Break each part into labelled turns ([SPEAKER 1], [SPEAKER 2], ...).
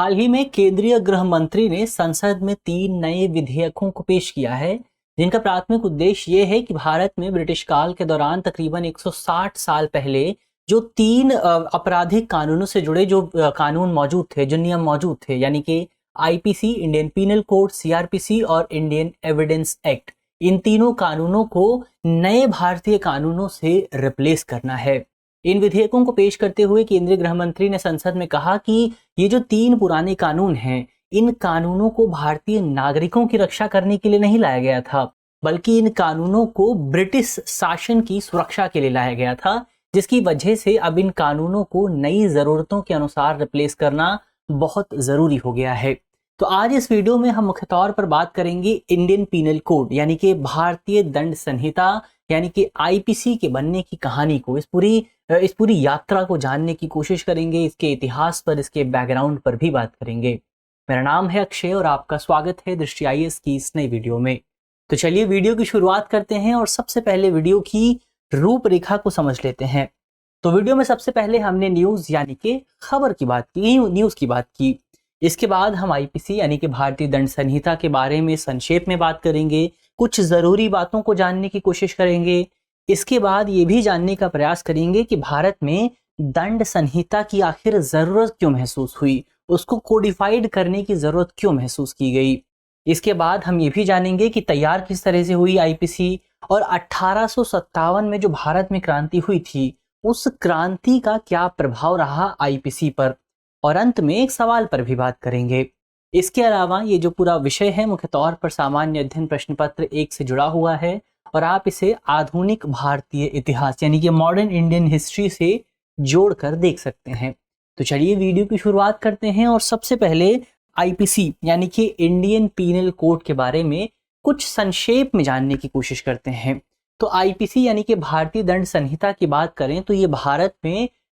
[SPEAKER 1] हाल ही में केंद्रीय गृह मंत्री ने संसद में 3 नए विधेयकों को पेश किया है, जिनका प्राथमिक उद्देश्य ये है कि भारत में ब्रिटिश काल के दौरान तकरीबन 160 साल पहले जो 3 आपराधिक कानूनों से जुड़े जो कानून मौजूद थे, जो नियम मौजूद थे, यानी कि IPC, Indian Penal Code, CrPC और इंडियन एविडेंस एक्ट, इन तीनों कानूनों को नए भारतीय कानूनों से रिप्लेस करना है। इन विधेयकों को पेश करते हुए केंद्रीय गृह मंत्री ने संसद में कहा कि ये जो 3 पुराने कानून हैं, इन कानूनों को भारतीय नागरिकों की रक्षा करने के लिए नहीं लाया गया था, बल्कि इन कानूनों को ब्रिटिश शासन की सुरक्षा के लिए लाया गया था, जिसकी वजह से अब इन कानूनों को नई जरूरतों के अनुसार रिप्लेस करना बहुत जरूरी हो गया है। तो आज इस वीडियो में हम मुख्य तौर पर बात करेंगे इंडियन पीनल कोड यानी कि भारतीय दंड संहिता यानी कि आईपीसी के बनने की कहानी को, इस पूरी यात्रा को जानने की कोशिश करेंगे। इसके इतिहास पर, इसके बैकग्राउंड पर भी बात करेंगे। मेरा नाम है अक्षय और आपका स्वागत है दृष्टि आईएएस की इस नई वीडियो में। तो चलिए वीडियो की शुरुआत करते हैं और सबसे पहले वीडियो की रूपरेखा को समझ लेते हैं। तो वीडियो में सबसे पहले हमने न्यूज यानी कि खबर की बात की, न्यूज की बात की। इसके बाद हम आईपीसी यानी कि भारतीय दंड संहिता के बारे में संक्षेप में बात करेंगे, कुछ जरूरी बातों को जानने की कोशिश करेंगे। इसके बाद ये भी जानने का प्रयास करेंगे कि भारत में दंड संहिता की आखिर जरूरत क्यों महसूस हुई, उसको कोडिफाइड करने की जरूरत क्यों महसूस की गई। इसके बाद हम ये भी जानेंगे कि तैयार किस तरह से हुई आईपीसी और 1857 में जो भारत में क्रांति हुई थी, उस क्रांति का क्या प्रभाव रहा आईपीसी पर, और अंत में एक सवाल पर भी बात करेंगे। इसके अलावा ये जो पूरा विषय है मुख्य तौर पर सामान्य अध्ययन प्रश्न पत्र 1 से जुड़ा हुआ है और आप इसे आधुनिक भारतीय इतिहास यानी कि मॉडर्न इंडियन हिस्ट्री से जोड़कर देख सकते हैं। तो चलिए वीडियो की शुरुआत करते हैं और सबसे पहले आईपीसी यानी कि इंडियन पीनल कोड के बारे में कुछ संक्षेप में जानने की कोशिश करते हैं। तो आईपीसी यानी कि भारतीय दंड संहिता की बात करें तो ये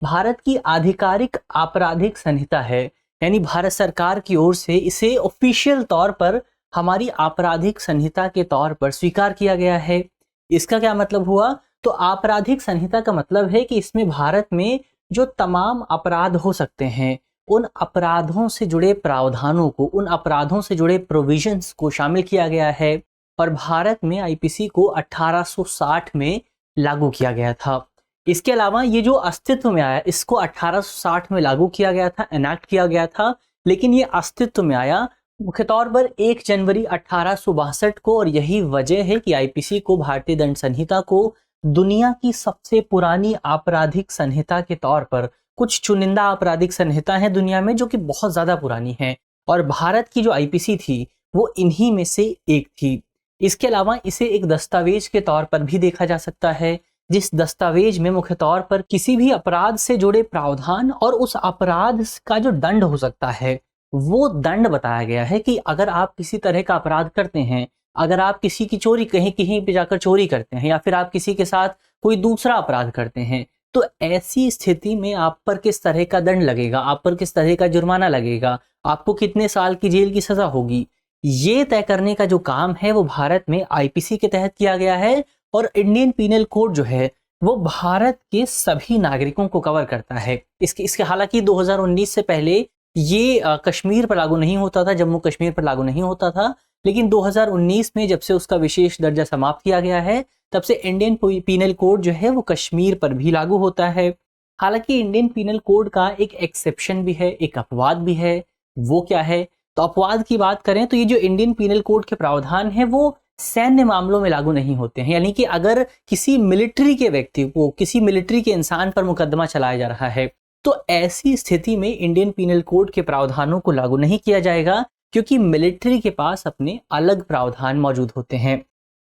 [SPEAKER 1] भारत की आधिकारिक आपराधिक संहिता है, यानी भारत सरकार की ओर से इसे ऑफिशियल तौर पर हमारी आपराधिक संहिता के तौर पर स्वीकार किया गया है। इसका क्या मतलब हुआ? तो आपराधिक संहिता का मतलब है कि इसमें भारत में जो तमाम अपराध हो सकते हैं, उन अपराधों से जुड़े प्रावधानों को, उन अपराधों से जुड़े प्रोविजंस को शामिल किया गया है। और भारत में आईपीसी को 1860 में लागू किया गया था। इसके अलावा ये जो अस्तित्व में आया, इसको 1860 में लागू किया गया था, एनैक्ट किया गया था, लेकिन ये अस्तित्व में आया मुख्य तौर पर 1 जनवरी 1862 को। और यही वजह है कि आईपीसी को, भारतीय दंड संहिता को, दुनिया की सबसे पुरानी आपराधिक संहिता के तौर पर, कुछ चुनिंदा आपराधिक संहिता है दुनिया में जो कि बहुत ज्यादा पुरानी है, और भारत की जो आईपीसी थी वो इन्हीं में से एक थी। इसके अलावा इसे एक दस्तावेज के तौर पर भी देखा जा सकता है, जिस दस्तावेज में मुख्य तौर पर किसी भी अपराध से जुड़े प्रावधान और उस अपराध का जो दंड हो सकता है वो दंड बताया गया है कि अगर आप किसी तरह का अपराध करते हैं, अगर आप किसी की चोरी कहीं पे जाकर चोरी करते हैं, या फिर आप किसी के साथ कोई दूसरा अपराध करते हैं, तो ऐसी स्थिति में आप पर किस तरह का दंड लगेगा, आप पर किस तरह का जुर्माना लगेगा, आपको कितने साल की जेल की सजा होगी, ये तय करने का जो काम है वो भारत में आईपीसी के तहत किया गया है। और इंडियन पीनल कोड जो है वो भारत के सभी नागरिकों को कवर करता है। इसके हालांकि 2019 से पहले ये कश्मीर पर लागू नहीं होता था, जम्मू कश्मीर पर लागू नहीं होता था, लेकिन 2019 में जब से उसका विशेष दर्जा समाप्त किया गया है, तब से इंडियन पीनल कोड जो है वो कश्मीर पर भी लागू होता है। हालांकि इंडियन पीनल कोड का एक एक्सेप्शन भी है, एक अपवाद भी है। वो क्या है? तो अपवाद की बात करें तो ये जो इंडियन पीनल कोड के प्रावधान है वो सैन्य मामलों में लागू नहीं होते हैं। यानी कि अगर किसी मिलिट्री के व्यक्ति को, किसी मिलिट्री के इंसान पर मुकदमा चलाया जा रहा है, तो ऐसी स्थिति में इंडियन पीनल कोड के प्रावधानों को लागू नहीं किया जाएगा, क्योंकि मिलिट्री के पास अपने अलग प्रावधान मौजूद होते हैं।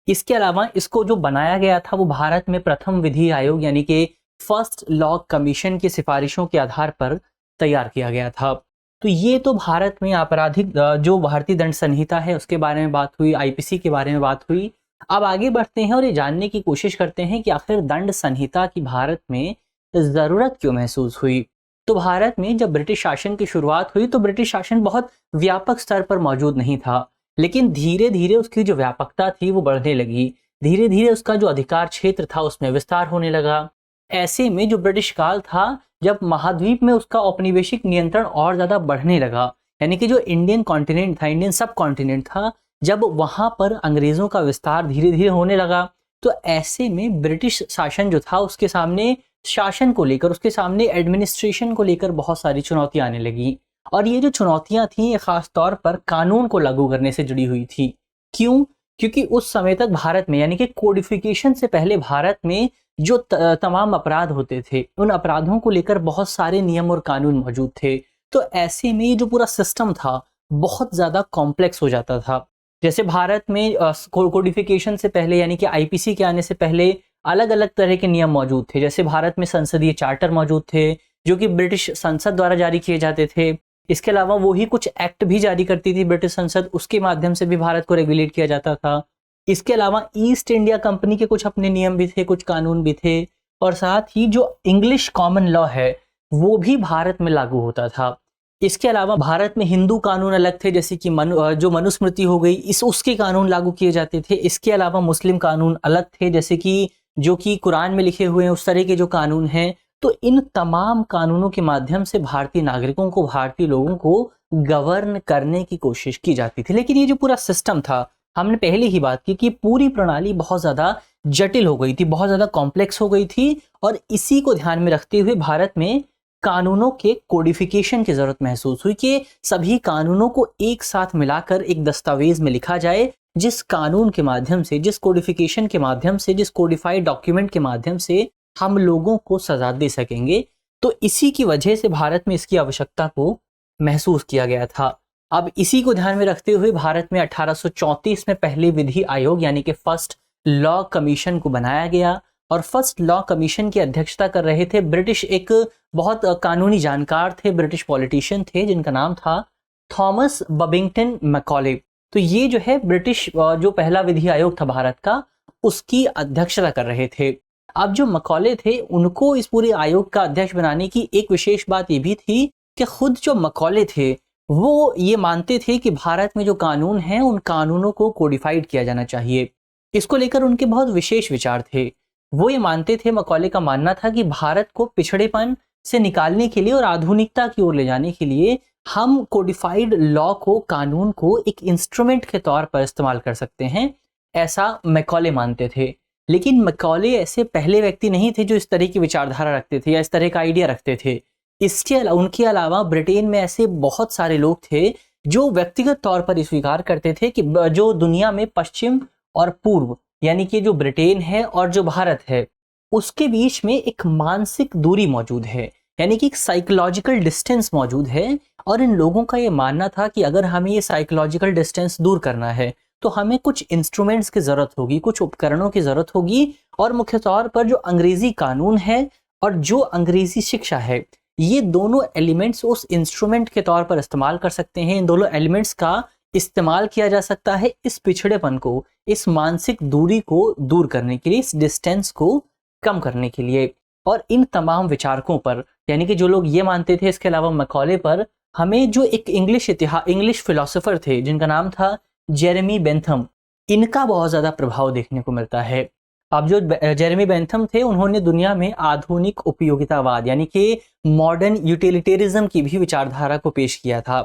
[SPEAKER 1] इसके अलावा इसको जो बनाया गया था वो भारत में प्रथम विधि आयोग यानी कि फर्स्ट लॉ कमीशन की सिफारिशों के आधार पर तैयार किया गया था। तो ये तो भारत में आपराधिक जो भारतीय दंड संहिता है उसके बारे में बात हुई, आईपीसी के बारे में बात हुई। अब आगे बढ़ते हैं और ये जानने की कोशिश करते हैं कि आखिर दंड संहिता की भारत में जरूरत क्यों महसूस हुई। तो भारत में जब ब्रिटिश शासन की शुरुआत हुई तो ब्रिटिश शासन बहुत व्यापक स्तर पर मौजूद नहीं था, लेकिन धीरे धीरे उसकी जो व्यापकता थी वो बढ़ने लगी। धीरे धीरे उसका जो अधिकार क्षेत्र था उसमें विस्तार होने लगा। ऐसे में जो ब्रिटिश काल था, जब महाद्वीप में उसका औपनिवेशिक नियंत्रण और ज्यादा बढ़ने लगा, यानी कि जो इंडियन कॉन्टिनेंट था, इंडियन सब कॉन्टिनेंट था, जब वहां पर अंग्रेजों का विस्तार धीरे धीरे होने लगा, तो ऐसे में ब्रिटिश शासन जो था उसके सामने शासन को लेकर, उसके सामने एडमिनिस्ट्रेशन को लेकर बहुत सारी चुनौतियां आने लगी। और ये जो चुनौतियां थी ये खास तौर पर कानून को लागू करने से जुड़ी हुई थी। क्यों? क्योंकि उस समय तक भारत में, यानी कि कोडिफिकेशन से पहले भारत में जो तमाम अपराध होते थे, उन अपराधों को लेकर बहुत सारे नियम और कानून मौजूद थे। तो ऐसे में ये जो पूरा सिस्टम था बहुत ज्यादा कॉम्प्लेक्स हो जाता था। जैसे भारत में कोडिफिकेशन से पहले, यानी कि आईपीसी के आने से पहले अलग अलग तरह के नियम मौजूद थे। जैसे भारत में संसदीय चार्टर मौजूद थे जो कि ब्रिटिश संसद द्वारा जारी किए जाते थे। इसके अलावा वो ही कुछ एक्ट भी जारी करती थी ब्रिटिश संसद, उसके माध्यम से भी भारत को रेगुलेट किया जाता था। इसके अलावा ईस्ट इंडिया कंपनी के कुछ अपने नियम भी थे, कुछ कानून भी थे, और साथ ही जो इंग्लिश कॉमन लॉ है वो भी भारत में लागू होता था। इसके अलावा भारत में हिंदू कानून अलग थे, जैसे कि जो मनुस्मृति हो गई, उसके कानून लागू किए जाते थे। इसके अलावा मुस्लिम कानून अलग थे, जैसे कि जो कि कुरान में लिखे हुए हैं उस तरह के जो कानून हैं। तो इन तमाम कानूनों के माध्यम से भारतीय नागरिकों को, भारतीय लोगों को गवर्न करने की कोशिश की जाती थी। लेकिन ये जो पूरा सिस्टम था, हमने पहले ही बात की कि पूरी प्रणाली बहुत ज्यादा जटिल हो गई थी, बहुत ज्यादा कॉम्प्लेक्स हो गई थी, और इसी को ध्यान में रखते हुए भारत में कानूनों के कोडिफिकेशन की जरूरत महसूस हुई कि सभी कानूनों को एक साथ मिलाकर एक दस्तावेज में लिखा जाए, जिस कानून के माध्यम से, जिस कोडिफिकेशन के माध्यम से, जिस कोडिफाइड डॉक्यूमेंट के माध्यम से हम लोगों को सजा दे सकेंगे। तो इसी की वजह से भारत में इसकी आवश्यकता को महसूस किया गया था। अब इसी को ध्यान में रखते हुए भारत में 1834 में पहले विधि आयोग यानी कि फर्स्ट लॉ कमीशन को बनाया गया, और फर्स्ट लॉ कमीशन की अध्यक्षता कर रहे थे ब्रिटिश एक बहुत कानूनी जानकार थे, ब्रिटिश पॉलिटिशियन थे, जिनका नाम था थॉमस बबिंगटन मैकॉले। तो ये जो है ब्रिटिश जो पहला विधि आयोग था भारत का, उसकी अध्यक्षता कर रहे थे। अब जो मैकॉले थे उनको इस पूरे आयोग का अध्यक्ष बनाने की एक विशेष बात ये भी थी कि खुद जो मैकॉले थे वो ये मानते थे कि भारत में जो कानून हैं उन कानूनों को कोडिफाइड किया जाना चाहिए। इसको लेकर उनके बहुत विशेष विचार थे। वो ये मानते थे, मैकॉले का मानना था कि भारत को पिछड़ेपन से निकालने के लिए और आधुनिकता की ओर ले जाने के लिए हम कोडिफाइड लॉ को, कानून को एक इंस्ट्रूमेंट के तौर पर इस्तेमाल कर सकते हैं, ऐसा मैकॉले मानते थे। लेकिन मैकॉले ऐसे पहले व्यक्ति नहीं थे जो इस तरह की विचारधारा रखते थे या इस तरह का आइडिया रखते थे। उनके अलावा ब्रिटेन में ऐसे बहुत सारे लोग थे जो व्यक्तिगत तौर पर स्वीकार करते थे कि जो दुनिया में पश्चिम और पूर्व, यानी कि जो ब्रिटेन है और जो भारत है, उसके बीच में एक मानसिक दूरी मौजूद है, यानी कि एक साइकोलॉजिकल डिस्टेंस मौजूद है। और इन लोगों का ये मानना था कि अगर हमें ये साइकोलॉजिकल डिस्टेंस दूर करना है तो हमें कुछ इंस्ट्रूमेंट्स की जरूरत होगी, कुछ उपकरणों की जरूरत होगी, और मुख्य तौर पर जो अंग्रेजी कानून है और जो अंग्रेजी शिक्षा है, ये दोनों एलिमेंट्स उस इंस्ट्रूमेंट के तौर पर इस्तेमाल कर सकते हैं। इन दोनों एलिमेंट्स का इस्तेमाल किया जा सकता है इस पिछड़ेपन को, इस मानसिक दूरी को दूर करने के लिए, इस डिस्टेंस को कम करने के लिए। और इन तमाम विचारकों पर, यानी कि जो लोग ये मानते थे, इसके अलावा मैकॉले पर, हमें जो एक इंग्लिश फिलोसोफर थे जिनका नाम था जेरेमी बेंथम, इनका बहुत ज्यादा प्रभाव देखने को मिलता है। अब जो जेरेमी बेंथम थे, उन्होंने दुनिया में आधुनिक उपयोगितावाद यानी कि मॉडर्न यूटिलिटेरिज्म की भी विचारधारा को पेश किया था।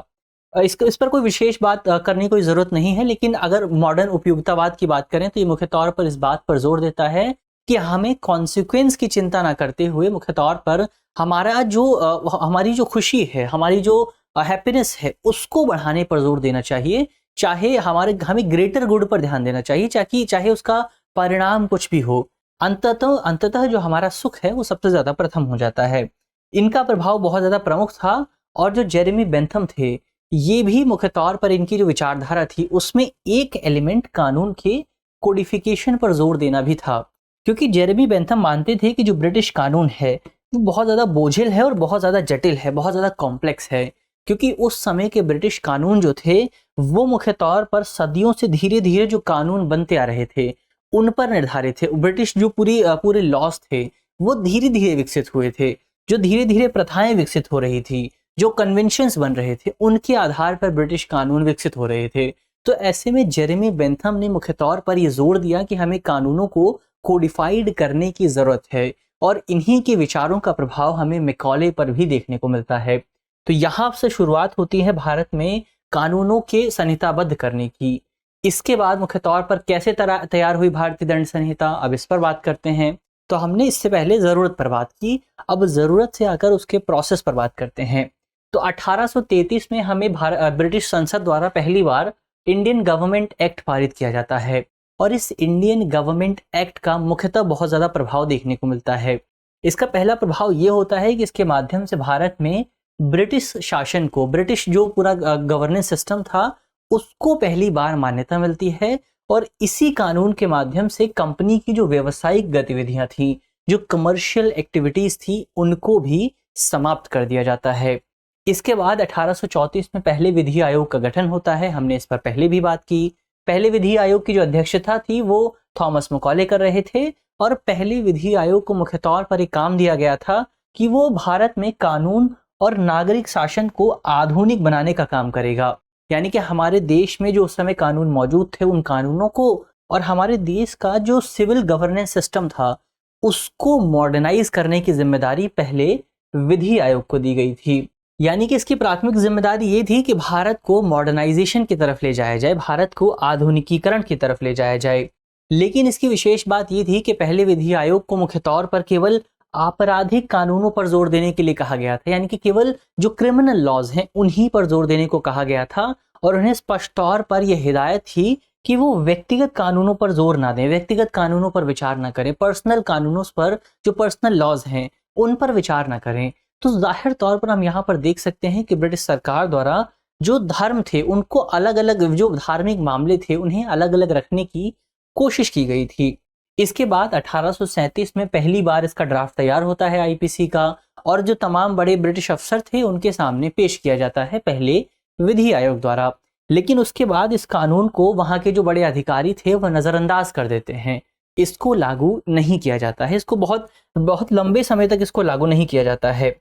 [SPEAKER 1] इस पर कोई विशेष बात करने की कोई जरूरत नहीं है, लेकिन अगर मॉडर्न उपयोगितावाद की बात करें तो ये मुख्य तौर पर इस बात पर जोर देता है कि हमें कॉन्सिक्वेंस की चिंता ना करते हुए मुख्य तौर पर हमारी जो खुशी है, हमारी जो हैप्पीनेस है, उसको बढ़ाने पर जोर देना चाहिए। चाहे हमें ग्रेटर गुड पर ध्यान देना चाहिए, चाहे उसका परिणाम कुछ भी हो। अंततः जो हमारा सुख है वो सबसे ज्यादा प्रथम हो जाता है। इनका प्रभाव बहुत ज्यादा प्रमुख था। और जो जेरेमी बेंथम थे, ये भी मुख्य तौर पर इनकी जो विचारधारा थी उसमें एक एलिमेंट कानून के कोडिफिकेशन पर जोर देना भी था, क्योंकि जेरेमी बेंथम मानते थे कि जो ब्रिटिश कानून है वो बहुत ज्यादा बोझिल है और बहुत ज्यादा जटिल है, बहुत ज्यादा कॉम्प्लेक्स है। क्योंकि उस समय के ब्रिटिश कानून जो थे वो मुख्य तौर पर सदियों से धीरे धीरे जो कानून बनते आ रहे थे उन पर निर्धारित थे। ब्रिटिश जो पूरे लॉज थे वो धीरे धीरे विकसित हुए थे, जो धीरे धीरे प्रथाएं विकसित हो रही थी, जो कन्वेंशंस बन रहे थे, उनके आधार पर ब्रिटिश कानून विकसित हो रहे थे। तो ऐसे में जेरेमी बेंथम ने मुख्य तौर पर यह जोर दिया कि हमें कानूनों को कोडिफाइड करने की जरूरत है, और इन्हीं के विचारों का प्रभाव हमें मैकॉले पर भी देखने को मिलता है। तो यहाँ से शुरुआत होती है भारत में कानूनों के संहिताबद्ध करने की। इसके बाद मुख्य तौर पर कैसे तैयार हुई भारतीय दंड संहिता, अब इस पर बात करते हैं। तो हमने इससे पहले ज़रूरत पर बात की, अब ज़रूरत से आकर उसके प्रोसेस पर बात करते हैं। तो 1833 में हमें ब्रिटिश संसद द्वारा पहली बार इंडियन गवर्नमेंट एक्ट पारित किया जाता है, और इस इंडियन गवर्नमेंट एक्ट का मुख्यतः बहुत ज़्यादा प्रभाव देखने को मिलता है। इसका पहला प्रभाव ये होता है कि इसके माध्यम से भारत में ब्रिटिश शासन को, ब्रिटिश जो पूरा गवर्नेंस सिस्टम था, उसको पहली बार मान्यता मिलती है, और इसी कानून के माध्यम से कंपनी की जो व्यावसायिक गतिविधियां थी, जो कमर्शियल एक्टिविटीज थी, उनको भी समाप्त कर दिया जाता है। इसके बाद 1834 में पहले विधि आयोग का गठन होता है, हमने इस पर पहले भी बात की। पहले विधि आयोग की जो अध्यक्षता थी वो थॉमस मैकॉले कर रहे थे, और पहले विधि आयोग को मुख्य तौर पर एक काम दिया गया था कि वो भारत में कानून और नागरिक शासन को आधुनिक बनाने का काम करेगा। यानी कि हमारे देश में जो उस समय कानून मौजूद थे, उन कानूनों को और हमारे देश का जो सिविल गवर्नेंस सिस्टम था, उसको मॉडर्नाइज करने की जिम्मेदारी पहले विधि आयोग को दी गई थी। यानी कि इसकी प्राथमिक जिम्मेदारी ये थी कि भारत को मॉडर्नाइजेशन की तरफ ले जाया जाए, भारत को आधुनिकीकरण की तरफ ले जाया जाए। लेकिन इसकी विशेष बात ये थी कि पहले विधि आयोग को मुख्य तौर पर केवल आपराधिक कानूनों पर जोर देने के लिए कहा गया था, यानी कि केवल जो क्रिमिनल लॉज हैं उन्हीं पर जोर देने को कहा गया था, और उन्हें स्पष्ट तौर पर यह हिदायत थी कि वो व्यक्तिगत कानूनों पर जोर ना दें, व्यक्तिगत कानूनों पर विचार ना करें, पर्सनल कानूनों पर, जो पर्सनल लॉज हैं उन पर विचार ना करें। तो जाहिर तौर पर हम यहाँ पर देख सकते हैं कि ब्रिटिश सरकार द्वारा जो धर्म थे उनको अलग अलग, जो धार्मिक मामले थे उन्हें अलग अलग रखने की कोशिश की गई थी। इसके बाद 1837 में पहली बार इसका ड्राफ्ट तैयार होता है आईपीसी का, और जो तमाम बड़े ब्रिटिश अफसर थे उनके सामने पेश किया जाता है पहले विधि आयोग द्वारा। लेकिन उसके बाद इस कानून को वहां के जो बड़े अधिकारी थे वह नजरअंदाज कर देते हैं, इसको लागू नहीं किया जाता है, इसको बहुत बहुत लंबे समय तक इसको लागू नहीं किया जाता है।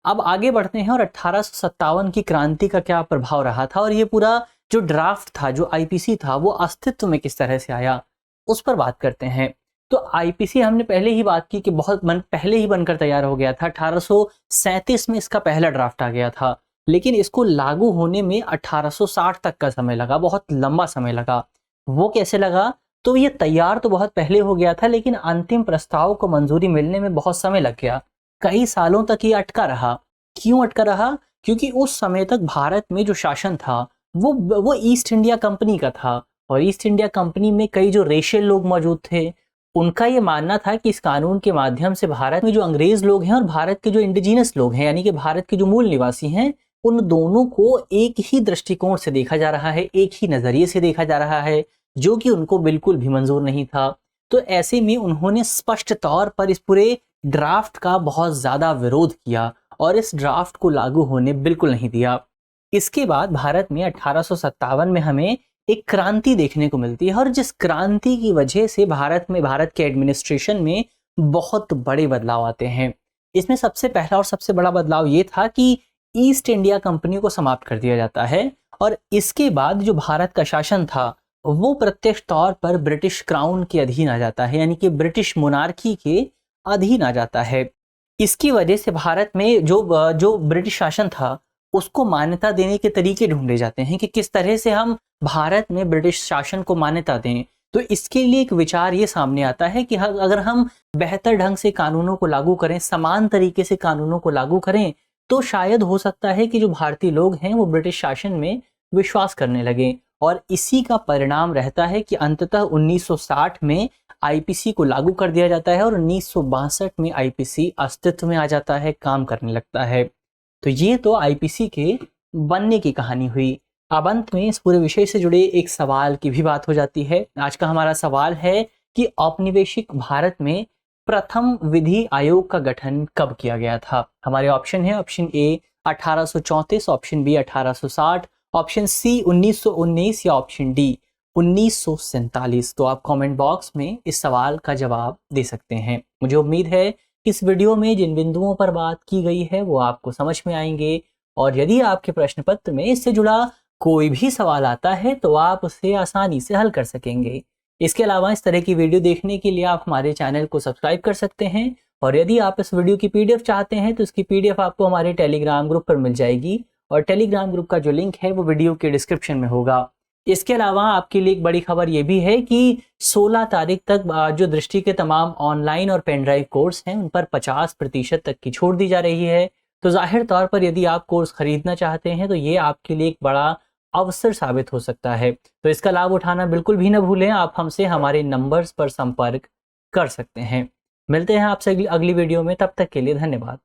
[SPEAKER 1] अब आगे बढ़ते हैं और 1857 की क्रांति का क्या प्रभाव रहा था, और ये पूरा जो ड्राफ्ट था, जो आईपीसी था, वो अस्तित्व में किस तरह से आया, उस पर बात करते हैं। तो आईपीसी हमने पहले ही बात की कि बहुत पहले ही बनकर तैयार हो गया था, 1837 में इसका पहला ड्राफ्ट आ गया था, लेकिन इसको लागू होने में 1860 तक का समय लगा, बहुत लंबा समय लगा। वो कैसे लगा? तो ये तैयार तो बहुत पहले हो गया था, लेकिन अंतिम प्रस्ताव को मंजूरी मिलने में बहुत समय लग गया, कई सालों तक ये अटका रहा। क्यों अटका रहा? क्योंकि उस समय तक भारत में जो शासन था वो ईस्ट इंडिया कंपनी का था, और ईस्ट इंडिया कंपनी में कई जो रेशियल लोग मौजूद थे, उनका ये मानना था कि इस कानून के माध्यम से भारत में जो अंग्रेज लोग हैं और भारत के जो इंडिजिनस लोग हैं, यानी कि भारत के जो मूल निवासी हैं, उन दोनों को एक ही दृष्टिकोण से देखा जा रहा है, एक ही नजरिए से देखा जा रहा है, जो कि उनको बिल्कुल भी मंजूर नहीं था। तो ऐसे में उन्होंने स्पष्ट तौर पर इस पूरे ड्राफ्ट का बहुत ज्यादा विरोध किया और इस ड्राफ्ट को लागू होने बिल्कुल नहीं दिया। इसके बाद भारत में 1857 में हमें एक क्रांति देखने को मिलती है, और जिस क्रांति की वजह से भारत के एडमिनिस्ट्रेशन में बहुत बड़े बदलाव आते हैं। इसमें सबसे पहला और सबसे बड़ा बदलाव ये था कि ईस्ट इंडिया कंपनी को समाप्त कर दिया जाता है, और इसके बाद जो भारत का शासन था वो प्रत्यक्ष तौर पर ब्रिटिश क्राउन के अधीन आ जाता है, यानी कि ब्रिटिश मोनार्की के अधीन आ जाता है। इसकी वजह से भारत में जो ब्रिटिश शासन था उसको मान्यता देने के तरीके ढूंढे जाते हैं कि किस तरह से हम भारत में ब्रिटिश शासन को मान्यता दें। तो इसके लिए एक विचार ये सामने आता है कि अगर हम बेहतर ढंग से कानूनों को लागू करें, समान तरीके से कानूनों को लागू करें, तो शायद हो सकता है कि जो भारतीय लोग हैं वो ब्रिटिश शासन में विश्वास करने लगे। और इसी का परिणाम रहता है कि अंततः 1960 में आईपीसी को लागू कर दिया जाता है, और 1962 में आईपीसी अस्तित्व में आ जाता है, काम करने लगता है। तो ये तो आईपीसी के बनने की कहानी हुई। अब अंत में इस पूरे विषय से जुड़े एक सवाल की भी बात हो जाती है। आज का हमारा सवाल है कि औपनिवेशिक भारत में प्रथम विधि आयोग का गठन कब किया गया था? हमारे ऑप्शन है, option A 1834, option B 1860, option C 1919 या ऑप्शन डी 1947। तो आप कमेंट बॉक्स में इस सवाल का जवाब दे सकते हैं। मुझे उम्मीद है कि इस वीडियो में जिन बिंदुओं पर बात की गई है वो आपको समझ में आएंगे, और यदि आपके प्रश्न पत्र में इससे जुड़ा कोई भी सवाल आता है तो आप उसे आसानी से हल कर सकेंगे। इसके अलावा इस तरह की वीडियो देखने के लिए आप हमारे चैनल को सब्सक्राइब कर सकते हैं और यदि आप इस वीडियो की पीडीएफ चाहते हैं तो इसकी पीडीएफ आपको हमारे टेलीग्राम ग्रुप पर मिल जाएगी और टेलीग्राम ग्रुप का जो लिंक है वो वीडियो के डिस्क्रिप्शन में होगा। इसके अलावा आपके लिए एक बड़ी खबर ये भी है कि 16 तारीख तक जो दृष्टि के तमाम ऑनलाइन और पेन ड्राइव कोर्स हैं उन पर 50% तक की छूट दी जा रही है। तो जाहिर तौर पर यदि आप कोर्स खरीदना चाहते हैं तो ये आपके लिए एक बड़ा अवसर साबित हो सकता है। तो इसका लाभ उठाना बिल्कुल भी न भूलें। आप हमसे हमारे नंबर्स पर संपर्क कर सकते हैं। मिलते हैं आपसे अगली वीडियो में, तब तक के लिए धन्यवाद।